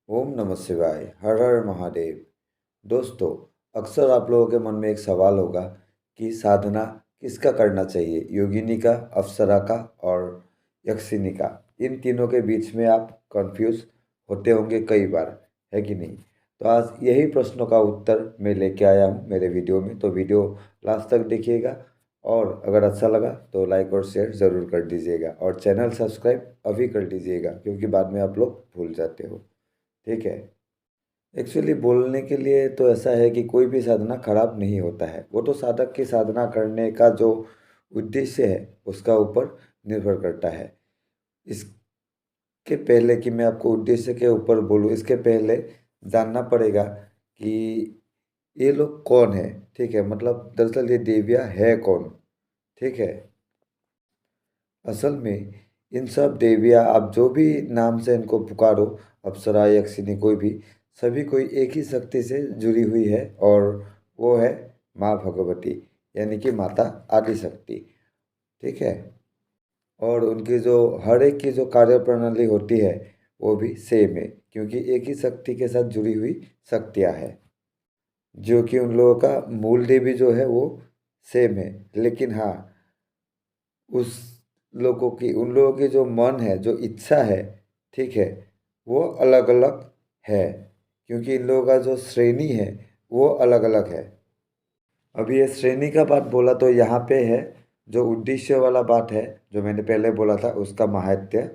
ओम नमः शिवाय। हर हर महादेव। दोस्तों, अक्सर आप लोगों के मन में एक सवाल होगा कि साधना किसका करना चाहिए, योगिनी का, अप्सरा का और यक्षिनी का। इन तीनों के बीच में आप कंफ्यूज होते होंगे कई बार, है कि नहीं? तो आज यही प्रश्नों का उत्तर मैं लेके आया हूँ मेरे वीडियो में, तो वीडियो लास्ट तक देखिएगा। और अगर अच्छा लगा तो लाइक और शेयर ज़रूर कर दीजिएगा और चैनल सब्सक्राइब अभी कर दीजिएगा, क्योंकि बाद में आप लोग भूल जाते हो। ठीक है। एक्चुअली बोलने के लिए तो ऐसा है कि कोई भी साधना खराब नहीं होता है, वो तो साधक की साधना करने का जो उद्देश्य है उसका ऊपर निर्भर करता है। इसके पहले कि मैं आपको उद्देश्य के ऊपर बोलूँ, इसके पहले जानना पड़ेगा कि ये लोग कौन है। ठीक है, मतलब दरअसल ये देवियाँ है कौन। ठीक है। असल में इन सब देवियाँ, आप जो भी नाम से इनको पुकारो, अप्सरा यक्षिनी कोई भी, सभी कोई एक ही शक्ति से जुड़ी हुई है, और वो है माँ भगवती, यानी कि माता आदि शक्ति। ठीक है। और उनकी जो हर एक की जो कार्य प्रणाली होती है वो भी सेम है, क्योंकि एक ही शक्ति के साथ जुड़ी हुई शक्तियाँ हैं। जो कि उन लोगों का मूल देवी जो है वो सेम है, लेकिन हाँ, उस लोगों की उन लोगों की जो मन है, जो इच्छा है, ठीक है, वो अलग अलग है, क्योंकि इन लोगों का जो श्रेणी है वो अलग अलग है। अभी ये श्रेणी का बात बोला तो यहाँ पे है, जो उद्देश्य वाला बात है, जो मैंने पहले बोला था, उसका माहात्म्य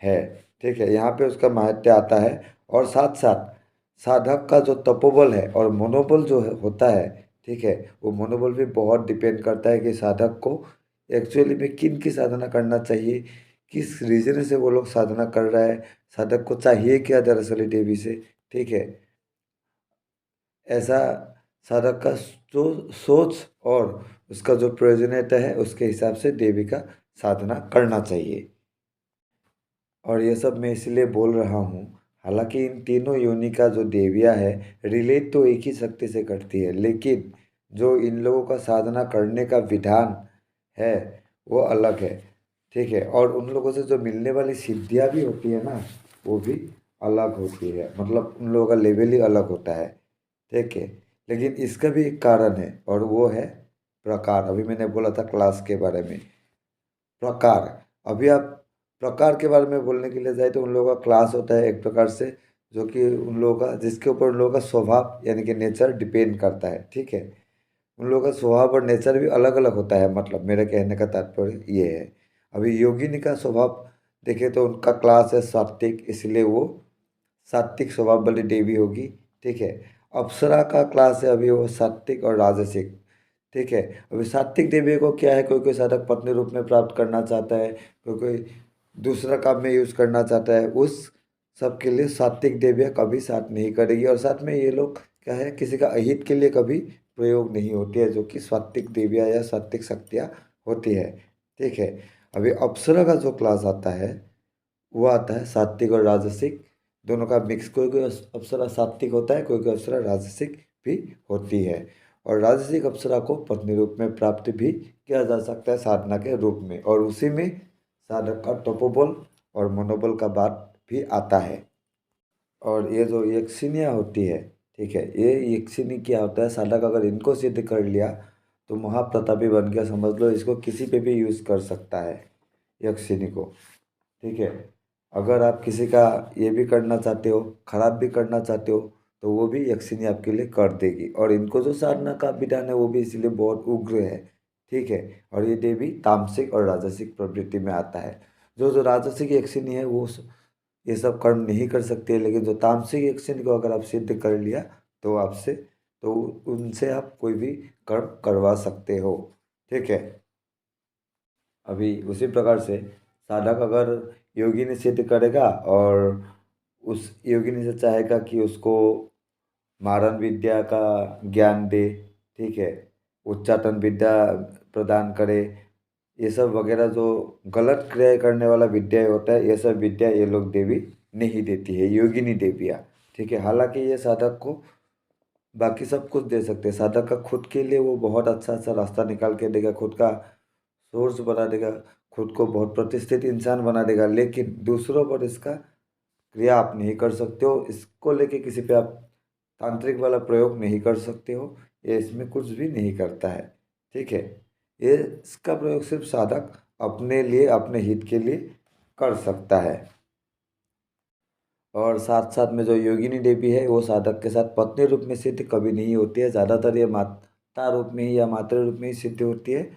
है। ठीक है, यहाँ पे उसका माहात्म्य आता है। और साथ साथ साधक का जो तपोबल है और मनोबल जो होता है, ठीक है, वो मनोबल भी बहुत डिपेंड करता है कि साधक को एक्चुअली में किन की साधना करना चाहिए, किस रीजन से वो लोग साधना कर रहा है, साधक को चाहिए क्या दरअसल देवी से। ठीक है। ऐसा साधक का जो सोच और उसका जो प्रयोजनीयता है, उसके हिसाब से देवी का साधना करना चाहिए। और ये सब मैं इसलिए बोल रहा हूँ, हालांकि इन तीनों योनि का जो देवियाँ है, रिलेट तो एक ही शक्ति से करती है, लेकिन जो इन लोगों का साधना करने का विधान है वो अलग है। ठीक है। और उन लोगों से जो मिलने वाली सिद्धियाँ भी होती है ना, वो भी अलग होती है, मतलब उन लोगों का लेवल ही अलग होता है। ठीक है। लेकिन इसका भी एक कारण है, और वो है प्रकार। अभी मैंने बोला था क्लास के बारे में, प्रकार। अभी आप प्रकार के बारे में बोलने के लिए जाए तो उन लोगों का क्लास होता है एक प्रकार से, जो कि उन लोगों का, जिसके ऊपर उन लोगों का स्वभाव यानी कि नेचर डिपेंड करता है। ठीक है। उन लोगों का स्वभाव और नेचर भी अलग अलग होता है, मतलब मेरे कहने का तात्पर्य ये है। अभी योगिनी का स्वभाव देखें तो उनका क्लास है सात्विक, इसलिए वो सात्विक स्वभाव वाली देवी होगी। ठीक है। अप्सरा का क्लास है अभी वो सात्विक और राजसिक। ठीक है। अभी सात्विक देवी को क्या है, कोई कोई साधक पत्नी रूप में प्राप्त करना चाहता है, कोई कोई दूसरा काम में यूज करना चाहता है, उस सब के लिए सात्विक देवियाँ कभी साथ नहीं करेगी। और साथ में ये लोग क्या है, किसी का अहित के लिए कभी प्रयोग नहीं होती है, जो कि सात्विक देवियाँ या सात्विक शक्तियाँ होती है। ठीक है। अभी अप्सरा का जो क्लास आता है वो आता है सात्विक और राजसिक दोनों का मिक्स। कोई कोई अप्सरा सात्विक होता है, कोई कोई अप्सरा राजसिक भी होती है। और राजसिक अप्सरा को पत्नी रूप में प्राप्त भी किया जा सकता है साधना के रूप में, और उसी में साधक का तपोबल और मनोबल का बात भी आता है। और ये जो यक्षिनियाँ होती है, ठीक है, ये यक्षिनी क्या होता है, साधक अगर इनको सिद्ध कर लिया तो महाप्रतापी बन गया, समझ लो। इसको किसी पे भी यूज़ कर सकता है यक्षिनी को। ठीक है। अगर आप किसी का ये भी करना चाहते हो, खराब भी करना चाहते हो, तो वो भी यक्षिनी आपके लिए कर देगी। और इनको जो साधना का विधान है वो भी इसीलिए बहुत उग्र है। ठीक है। और ये देवी तामसिक और राजसिक प्रवृत्ति में आता है। जो जो राजसिक यक्षिनी है वो ये सब कर्म नहीं कर सकती है, लेकिन जो तामसिक यक्षिनी को अगर आप सिद्ध कर लिया तो आपसे, तो उनसे आप कोई भी कर्म करवा सकते हो। ठीक है। अभी उसी प्रकार से साधक अगर योगिनी सिद्ध करेगा और उस योगिनी से चाहेगा कि उसको मारण विद्या का ज्ञान दे, ठीक है, उच्चाटन विद्या प्रदान करे, ये सब वगैरह जो गलत क्रिया करने वाला विद्या होता है, ये सब विद्या ये लोग देवी नहीं देती है, योगिनी देवियाँ। ठीक है। हालांकि ये साधक को बाकी सब कुछ दे सकते हैं, साधक का खुद के लिए वो बहुत अच्छा अच्छा रास्ता निकाल के देगा, खुद का सोर्स बना देगा, खुद को बहुत प्रतिष्ठित इंसान बना देगा, लेकिन दूसरों पर इसका क्रिया आप नहीं कर सकते हो, इसको लेके किसी पे आप तांत्रिक वाला प्रयोग नहीं कर सकते हो। ये इसमें कुछ भी नहीं करता है, ठीक है। ये इसका प्रयोग सिर्फ साधक अपने लिए, अपने हित के लिए कर सकता है। और साथ साथ में जो योगिनी देवी है वो साधक के साथ पत्नी रूप में सिद्ध कभी नहीं होती है, ज़्यादातर ये माता रूप में ही या मातृ रूप में ही सिद्ध होती है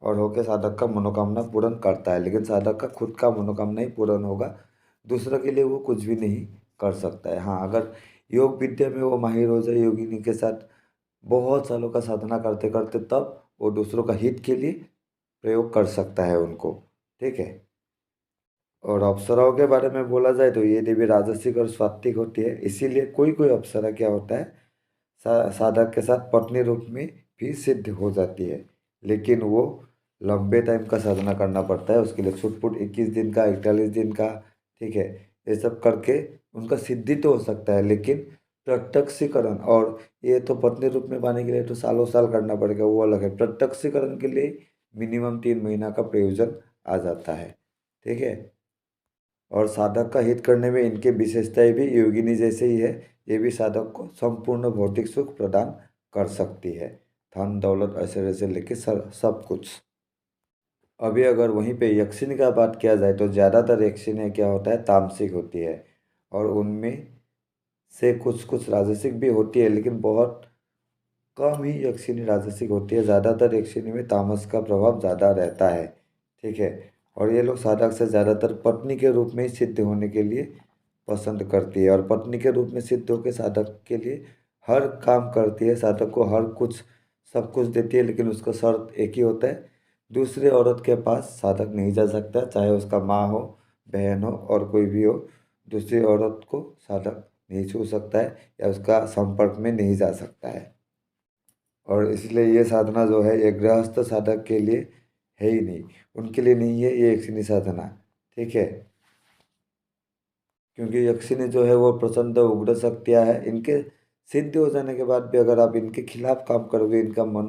और होकर साधक का मनोकामना पूर्ण करता है। लेकिन साधक का खुद का मनोकामना ही पूर्ण होगा, दूसरों के लिए वो कुछ भी नहीं कर सकता है। हाँ, अगर योग विद्या में वो माहिर हो जाए योगिनी के साथ बहुत सालों का साधना करते करते, तब वो दूसरों का हित के लिए प्रयोग कर सकता है उनको, ठीक है। और अप्सराओं के बारे में बोला जाए तो ये देवी राजसिक और सात्विक होती है, इसीलिए कोई कोई अप्सरा क्या होता है, साधक के साथ पत्नी रूप में भी सिद्ध हो जाती है। लेकिन वो लंबे टाइम का साधना करना पड़ता है उसके लिए, छुटपुट 21 दिन का, 41 दिन का, ठीक है। ये सब करके उनका सिद्धि तो हो सकता है, लेकिन प्रत्यक्षीकरण, और ये तो पत्नी रूप में पाने के लिए तो सालों साल करना पड़ेगा, वो अलग है। प्रत्यक्षीकरण के लिए मिनिमम 3 महीना का प्रयोजन आ जाता है, ठीक है। और साधक का हित करने में इनके विशेषताएं भी योगिनी जैसे ही है। ये भी साधक को संपूर्ण भौतिक सुख प्रदान कर सकती है, धन दौलत ऐश्वर्य से लेके सब कुछ। अभी अगर वहीं पे यक्षिणी का बात किया जाए तो ज़्यादातर यक्षिणी क्या होता है, तामसिक होती है। और उनमें से कुछ कुछ राजसिक भी होती है, लेकिन बहुत कम ही यक्षिणी राजसिक होती है। ज़्यादातर यक्षिणी में तामस का प्रभाव ज़्यादा रहता है, ठीक है। और ये लोग साधक से ज़्यादातर पत्नी के रूप में ही सिद्ध होने के लिए पसंद करती है, और पत्नी के रूप में सिद्ध होकर साधक के लिए हर काम करती है, साधक को हर कुछ सब कुछ देती है। लेकिन उसका शर्त एक ही होता है, दूसरे औरत के पास साधक नहीं जा सकता, चाहे उसका माँ हो, बहन हो और कोई भी हो। दूसरी औरत को साधक नहीं छू सकता है या उसका संपर्क में नहीं जा सकता है। और इसलिए ये साधना जो है ये गृहस्थ साधक के लिए है ही नहीं, उनके लिए नहीं है ये यक्षिणी साधना, ठीक है। क्योंकि यक्षिणी जो है वो प्रचंड उग्र शक्तियाँ है, इनके सिद्ध हो जाने के बाद भी अगर आप इनके खिलाफ काम करोगे, इनका मन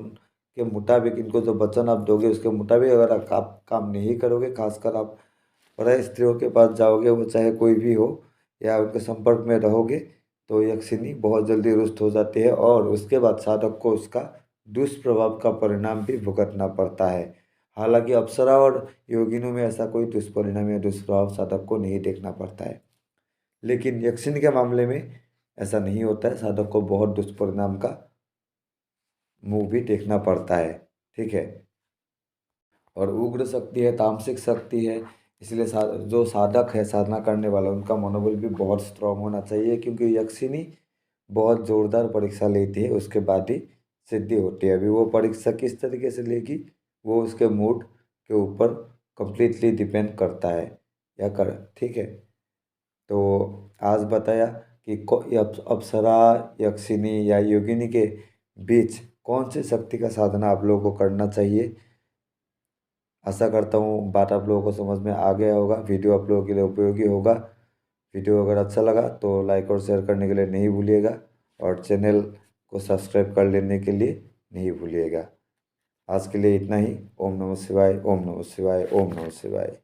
के मुताबिक, इनको जो वचन आप दोगे उसके मुताबिक अगर आप काम नहीं करोगे, खासकर आप पर स्त्रियों के पास जाओगे, वो चाहे कोई भी हो, या उनके संपर्क में रहोगे, तो यक्षिणी बहुत जल्दी रुष्ट हो जाती है और उसके बाद साधक को उसका दुष्प्रभाव का परिणाम भी भुगतना पड़ता है। हालांकि अप्सरा और योगिनों में ऐसा कोई दुष्परिणाम या दुष्प्रभाव साधक को नहीं देखना पड़ता है, लेकिन यक्षिणी के मामले में ऐसा नहीं होता है, साधक को बहुत दुष्परिणाम का मुंह भी देखना पड़ता है, ठीक है। और उग्र शक्ति है, तामसिक शक्ति है, इसलिए जो साधक है, साधना करने वाला, उनका मनोबल भी बहुत स्ट्रांग होना चाहिए, क्योंकि यक्षिनी बहुत जोरदार परीक्षा लेती है, उसके बाद ही सिद्धि होती है। अभी वो परीक्षा किस तरीके से लेगी वो उसके मूड के ऊपर कंप्लीटली डिपेंड करता है, या कर, ठीक है। तो आज बताया कि अप्सरा, यक्षिनी या योगिनी के बीच कौन सी शक्ति का साधना आप लोगों को करना चाहिए। आशा करता हूँ बात आप लोगों को समझ में आ गया होगा, वीडियो आप लोगों के लिए उपयोगी होगा। वीडियो अगर अच्छा लगा तो लाइक और शेयर करने के लिए नहीं भूलिएगा, और चैनल को सब्सक्राइब कर लेने के लिए नहीं भूलिएगा। आज के लिए इतना ही। ओम नमः शिवाय, ओम नमः शिवाय, ओम नमः शिवाय।